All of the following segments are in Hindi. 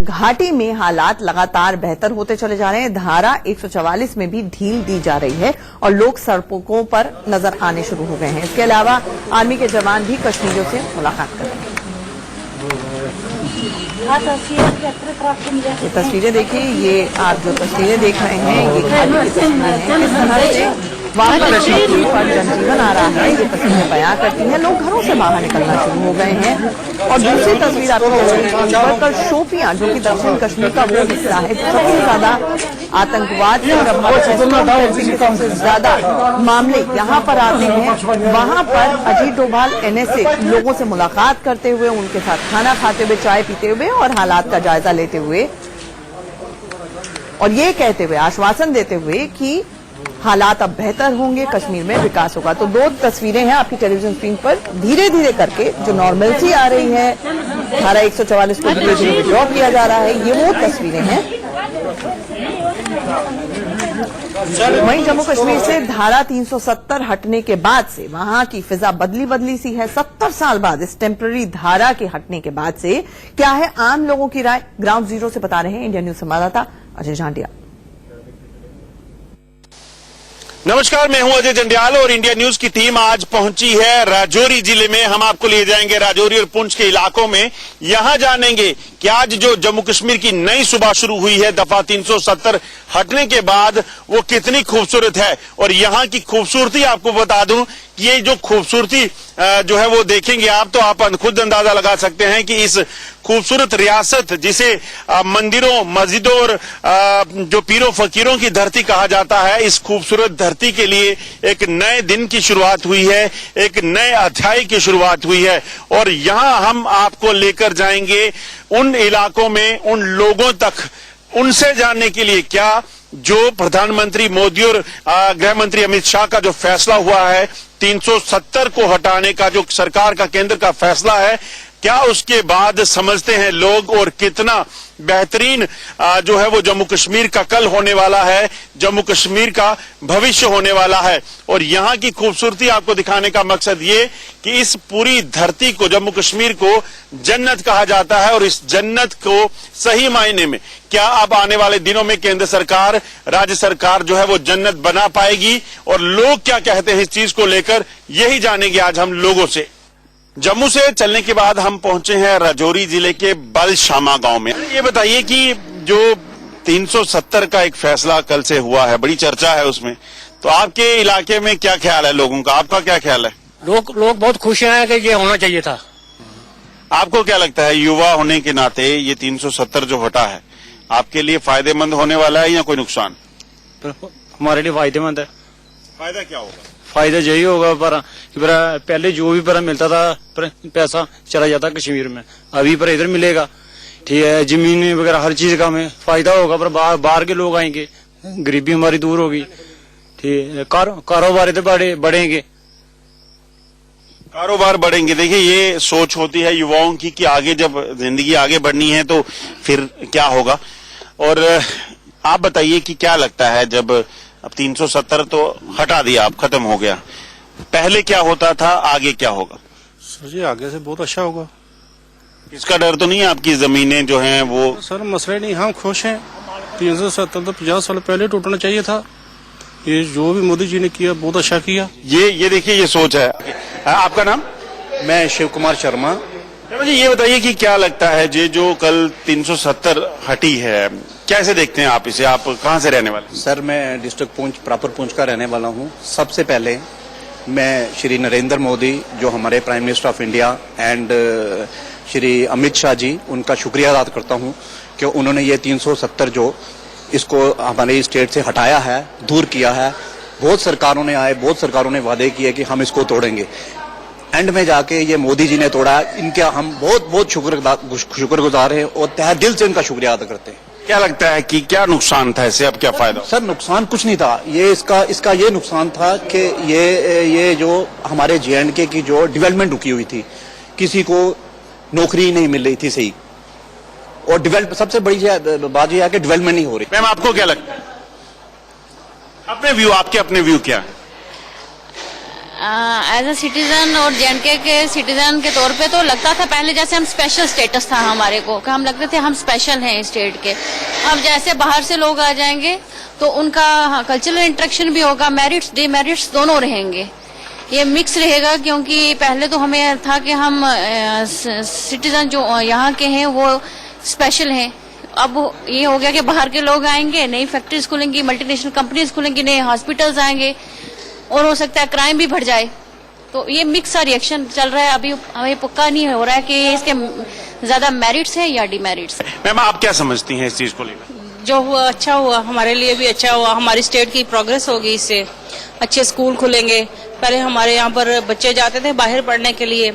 घाटी में हालात लगातार बेहतर होते चले जा रहे हैं। धारा 144 में भी ढील दी जा रही है और लोग सड़कों पर नजर आने शुरू हो गए हैं। इसके अलावा आर्मी के जवान भी कश्मीरियों से मुलाकात कर रहे हैं। ये तस्वीरें देखिए, ये आप जो तस्वीरें देख रहे हैं ये घाटी की तस्वीरें हैं। किस तरह से वहां पर जनजीवन आ रहा है, ये तस्वीरें बयां करती हैं। लोग घरों से बाहर निकलना शुरू हो गए हैं। और दूसरी तस्वीर आपको कल शोपियां, जो कि दक्षिण कश्मीर का वो हिस्सा है सबसे ज्यादा आतंकवाद से प्रभावित, सबसे ज्यादा मामले यहाँ पर आते हैं। वहां पर अजीत डोभाल एनएसए लोगों से मुलाकात करते हुए, उनके साथ खाना खाते हुए, चाय पीते हुए और हालात का जायजा लेते हुए और ये कहते हुए, आश्वासन देते हुए कि हालात अब बेहतर होंगे, कश्मीर में विकास होगा। तो दो तस्वीरें हैं आपकी टेलीविजन स्क्रीन पर। धीरे धीरे करके जो नॉर्मलसी आ रही है, धारा 144 को धीरे धीरे विड्रॉ किया जा रहा है, ये वो तस्वीरें हैं। वहीं जम्मू कश्मीर से धारा 370 हटने के बाद से वहां की फिजा बदली सी है। 70 साल बाद इस टेम्पररी धारा के हटने के बाद से क्या है आम लोगों की राय, ग्राउंड जीरो से बता रहे हैं इंडिया न्यूज संवाददाता अजय जांडिया। नमस्कार, मैं हूं अजय जंडियाल और इंडिया न्यूज की टीम आज पहुंची है राजौरी जिले में। हम आपको ले जाएंगे राजौरी और पुंछ के इलाकों में। यहां जानेंगे कि आज जो जम्मू कश्मीर की नई सुबह शुरू हुई है दफा 370 हटने के बाद, वो कितनी खूबसूरत है। और यहां की खूबसूरती आपको बता दूं, ये जो खूबसूरती जो है वो देखेंगे आप तो आप खुद अंदाजा लगा सकते हैं कि इस खूबसूरत रियासत जिसे मंदिरों, मस्जिदों और जो पीरों फकीरों की धरती कहा जाता है, इस खूबसूरत धरती के लिए एक नए दिन की शुरुआत हुई है, एक नए अध्याय की शुरुआत हुई है। और यहां हम आपको लेकर जाएंगे उन इलाकों में, उन लोगों तक, उनसे जानने के लिए क्या जो प्रधानमंत्री मोदी और गृह मंत्री अमित शाह का जो फैसला हुआ है 370 को हटाने का, जो सरकार का केंद्र का फैसला है, क्या उसके बाद समझते हैं लोग और कितना बेहतरीन जो है वो जम्मू कश्मीर का कल होने वाला है, जम्मू कश्मीर का भविष्य होने वाला है। और यहां की खूबसूरती आपको दिखाने का मकसद ये कि इस पूरी धरती को, जम्मू कश्मीर को जन्नत कहा जाता है। और इस जन्नत को सही मायने में क्या अब आने वाले दिनों में केंद्र सरकार, राज्य सरकार जो है वो जन्नत बना पाएगी और लोग क्या कहते हैं इस चीज को लेकर, यही जानेंगे आज हम लोगों से। जम्मू से चलने के बाद हम पहुंचे हैं राजौरी जिले के बलशामा गांव में। ये बताइए कि जो 370 का एक फैसला कल से हुआ है, बड़ी चर्चा है उसमें, तो आपके इलाके में क्या ख्याल है लोगों का, आपका क्या ख्याल है? लोग बहुत खुश हैं कि ये होना चाहिए था। आपको क्या लगता है, युवा होने के नाते ये 370 जो हटा है आपके लिए फायदेमंद होने वाला है या कोई नुकसान? हमारे लिए फायदेमंद है। फायदा क्या होगा? फायदा यही होगा पर पहले जो भी पर मिलता था पैसा चला जाता कश्मीर में, अभी पर इधर मिलेगा। ठीक है, जमीन वगैरह हर चीज का हमें फायदा होगा, पर बाहर के लोग आएंगे, गरीबी हमारी दूर होगी। ठीक है, कारोबार तो बढ़ेंगे, कारोबार बढ़ेंगे। देखिए, ये सोच होती है युवाओं की कि आगे जब जिंदगी आगे बढ़नी है तो फिर क्या होगा। और आप बताइए कि क्या लगता है, जब अब 370 तो हटा दिया, अब खत्म हो गया, पहले क्या होता था, आगे क्या होगा? सर जी, आगे से बहुत अच्छा होगा। इसका डर तो नहीं है आपकी जमीनें जो हैं वो? सर मसले नहीं, हम खुश हैं। 370 तो 50 साल पहले टूटना चाहिए था। ये जो भी मोदी जी ने किया बहुत अच्छा किया। ये देखिए, ये सोच है। आपका नाम? मैं शिव कुमार शर्मा। मुझे ये बताइए कि क्या लगता है, ये जो कल 370 हटी है, कैसे देखते हैं आप इसे? आप कहाँ से रहने वाले? सर, मैं डिस्ट्रिक्ट पुंछ, प्रॉपर पुंछ का रहने वाला हूँ। सबसे पहले मैं श्री नरेंद्र मोदी, जो हमारे prime minister of India, and Shri Amit Shah ji, उनका शुक्रिया अदा करता हूँ कि उन्होंने ये 370 जो इसको हमारे स्टेट से हटाया है, दूर किया है। बहुत सरकारों ने वादे किए कि हम इसको तोड़ेंगे, एंड में जाके ये मोदी जी ने तोड़ा। इनका हम बहुत शुक्रगुजार हैं और तहे दिल से इनका शुक्रिया अदा करते हैं। क्या लगता है कि क्या नुकसान था इससे, अब क्या फायदा? सर, नुकसान कुछ नहीं था। ये इसका ये नुकसान था कि ये जो हमारे JNK की जो डेवलपमेंट रुकी हुई थी, किसी को नौकरी नहीं मिल रही थी सही, और सबसे बड़ी बात यह है कि डेवलपमेंट नहीं हो रही। मैम, आपको क्या लगता है? अपने व्यू, आपके अपने व्यू क्या है? एज अ सिटीजन और जेएनके के सिटीजन के तौर पे तो लगता था पहले जैसे हम स्पेशल स्टेटस था हमारे को, कि हम लगते थे हम स्पेशल हैं स्टेट के। अब जैसे बाहर से लोग आ जाएंगे तो उनका कल्चरल इंटरेक्शन भी होगा, मेरिट्स डिमेरिट्स दोनों रहेंगे, ये मिक्स रहेगा। क्योंकि पहले तो हमें था कि हम सिटीजन जो यहाँ के हैं वो स्पेशल हैं, अब ये हो गया कि बाहर के लोग आएंगे, नई फैक्ट्रीज खुलेंगी, मल्टीनेशनल कंपनीज खुलेंगी, नए हॉस्पिटल्स आएंगे और हो सकता है क्राइम भी बढ़ जाए। तो ये मिक्स सा रिएक्शन चल रहा है, अभी हमें पक्का नहीं हो रहा है कि इसके ज्यादा मेरिट्स हैं या डिमेरिट्स। मैम आप क्या समझती हैं इस चीज को लेकर? जो हुआ अच्छा हुआ, हमारे लिए भी अच्छा हुआ, हमारी स्टेट की प्रोग्रेस होगी इससे। अच्छे स्कूल खुलेंगे, पहले हमारे यहाँ पर बच्चे जाते थे बाहर पढ़ने के लिए,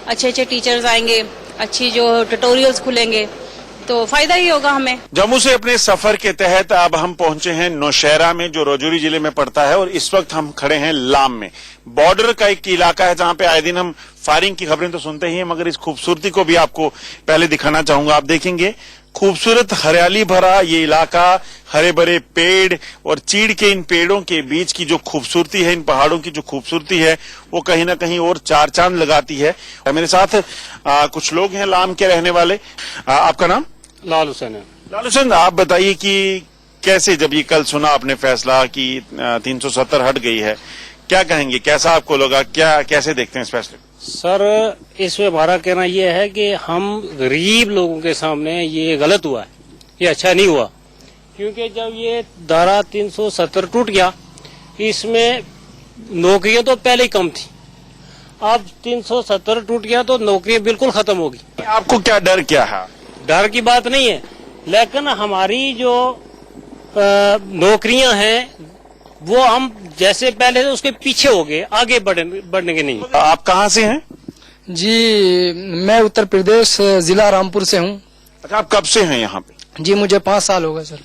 अच्छे अच्छे टीचर्स आएंगे, अच्छी जो ट्यूटोरियल्स खुलेंगे, तो फायदा ही होगा हमें। जम्मू से अपने सफर के तहत अब हम पहुंचे हैं नौशहरा में, जो राजौरी जिले में पड़ता है, और इस वक्त हम खड़े हैं लाम में। बॉर्डर का एक इलाका है जहां पे आए दिन हम फायरिंग की खबरें तो सुनते ही हैं, मगर इस खूबसूरती को भी आपको पहले दिखाना चाहूंगा। आप देखेंगे खूबसूरत हरियाली भरा ये इलाका, हरे भरे पेड़ और चीड़ के इन पेड़ों के बीच की जो खूबसूरती है, इन पहाड़ों की जो खूबसूरती है, वो कहीं ना कहीं और चार चांद लगाती है। मेरे साथ कुछ लोग हैं लाम के रहने वाले। आपका नाम? लाल हुसैन है। लाल हुसैन, आप बताइए कि कैसे, जब ये कल सुना आपने फैसला कि 370 हट गई है, क्या कहेंगे, कैसा आपको लगा, क्या कैसे देखते हैं इस फैसले को? सर, इसमें हमारा कहना यह है कि हम गरीब लोगों के सामने ये गलत हुआ है, ये अच्छा नहीं हुआ। क्योंकि जब ये धारा 370 टूट गया, इसमें नौकरियां तो पहले ही कम थी, अब 370 टूट गया तो नौकरियां बिल्कुल खत्म होगी। आपको क्या डर क्या है? डर की बात नहीं है, लेकिन हमारी जो नौकरियां हैं वो हम जैसे पहले थे उसके पीछे हो गए, आगे बढ़ने नहीं। आप कहाँ से हैं? जी, मैं उत्तर प्रदेश जिला रामपुर से हूँ। अच्छा, आप कब से हैं यहाँ पे? जी, मुझे 5 साल हो गए सर।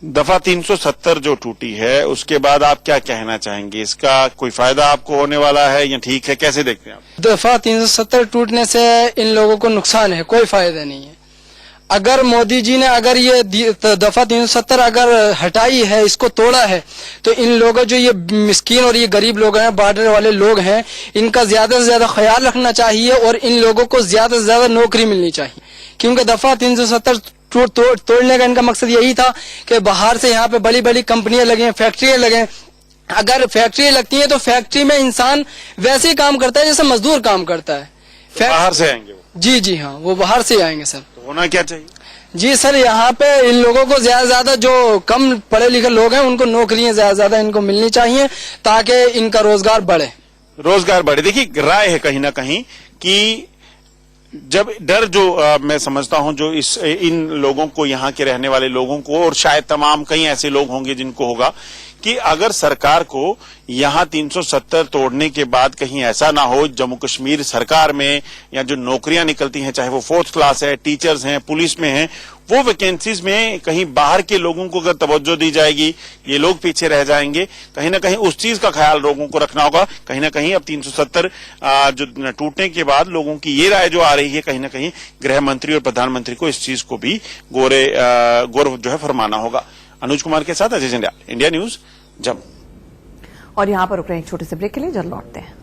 दफा 370 जो टूटी है उसके बाद आप क्या कहना चाहेंगे? इसका कोई फायदा आपको होने वाला है या ठीक है, कैसे देखते हैं आप? दफा 370 टूटने से इन लोगों को नुकसान है, कोई फायदा नहीं है। अगर मोदी जी ने अगर ये दफा 370 अगर हटाई है, इसको तोड़ा है, तो इन लोगों जो ये मिस्कीन और ये गरीब लोग हैं, बॉर्डर वाले लोग हैं, इनका ज्यादा से ज्यादा ख्याल रखना चाहिए और इन लोगों को ज्यादा से ज्यादा नौकरी मिलनी चाहिए। क्योंकि दफा 370 तोड़ने का इनका मकसद यही था कि बाहर से यहाँ पे बड़ी बड़ी कंपनियां लगे, फैक्ट्रियां लगे। अगर फैक्ट्री लगती है तो फैक्ट्री में इंसान वैसे ही काम करता है जैसे मजदूर काम करता है। बाहर से आएंगे वो? जी जी हाँ, वो बाहर से आएंगे सर। तो होना क्या चाहिए? जी सर, यहाँ पे इन लोगों को ज्यादा से ज्यादा जो कम पढ़े लिखे लोग हैं उनको नौकरियां ज्यादा से ज्यादा इनको मिलनी चाहिए ताकि इनका रोजगार बढ़े। रोजगार बढ़े। देखिए, राय है कहीं ना कहीं कि जब डर जो मैं समझता हूं जो इन लोगों को, यहाँ के रहने वाले लोगों को, और शायद तमाम कई ऐसे लोग होंगे जिनको होगा कि अगर सरकार को यहाँ 370 तोड़ने के बाद कहीं ऐसा ना हो, जम्मू कश्मीर सरकार में या जो नौकरियां निकलती हैं, चाहे वो 4th क्लास है, टीचर्स हैं, पुलिस में हैं, वो वैकेंसीज में कहीं बाहर के लोगों को अगर तवज्जो दी जाएगी, ये लोग पीछे रह जाएंगे। कहीं ना कहीं उस चीज का ख्याल लोगों को रखना होगा। कहीं ना कहीं अब 370 जो टूटने के बाद लोगों की ये राय जो आ रही है, कहीं ना कहीं गृह मंत्री और प्रधानमंत्री को इस चीज को भी गौर जो है फरमाना होगा। अनुज कुमार के साथ अजय जंडियाल, इंडिया न्यूज, जम्मू। और यहाँ पर रुक रहे हैं एक छोटे से ब्रेक के लिए, जल्द लौटते हैं।